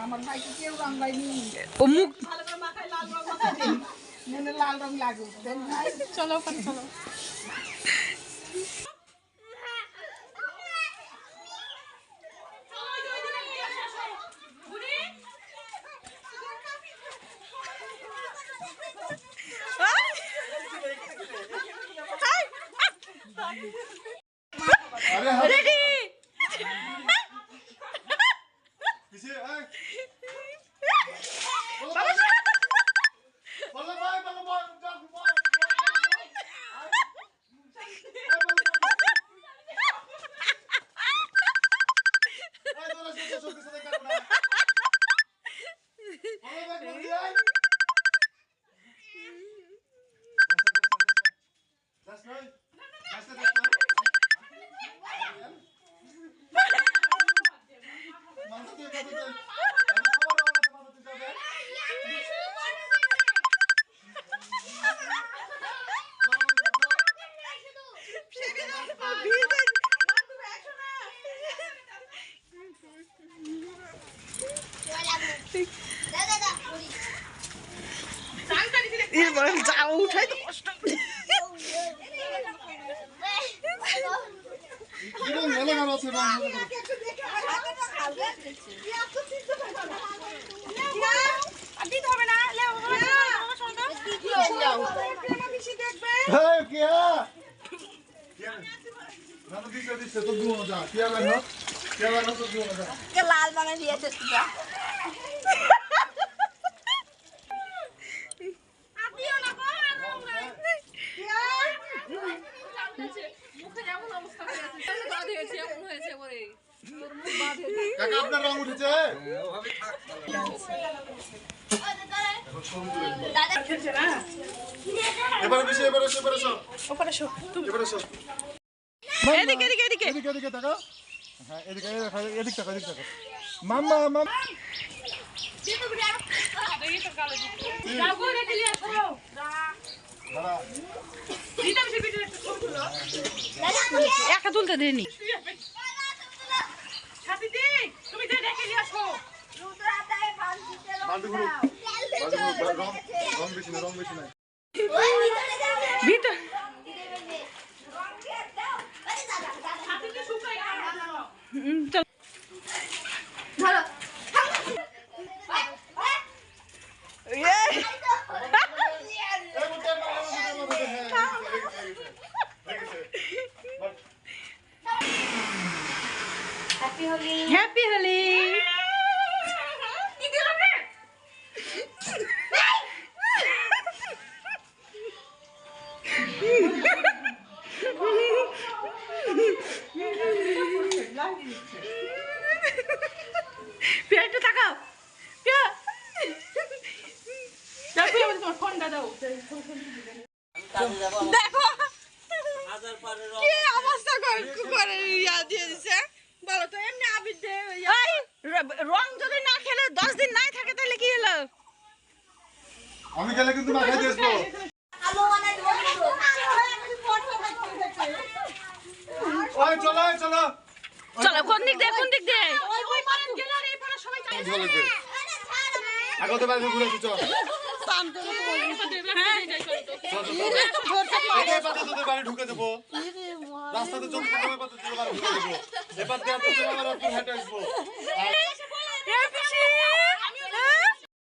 আমার ভাইকে কেউ রান্নায়নি ও মুখ ভালো করে মাথায় লাল রং মাখাই দিই মনে লাল রং লাগুক চলো চলো রেডি যাও উঠাই তো কষ্ট লাল বাঙালি দিয়েছে আপনার রং উঠেছে এবারে বেশি এবারে এদিকে এদিকে এদিকে এদিকে এদিকে তাকাও হ্যাঁ এদিকে এদিক তাকাও মাম্মা মাম্মা একা তুলতে দেয়নি রং বেশি নাই ভিতর হ্যাপি হোলি একটু তাকাও দেখো কি অবস্থা করে ইয়া দিয়ে দিছে বলো তো এমনি আবির রং যদি না খেলে 10 দিন নাই থাকে তাহলে কি হলো আমি খেলে কিন্তু মাখাই দিয়েছো ওই চলো চলো চলো কোন দিক দিয়ে আগতে বাইরে ঘুরে চল বাড়ি ঢুকে দেবো রাস্তাতে চলতে বাড়ি ঢুকে দেবো এবার দিয়ে হেঁটে আসবো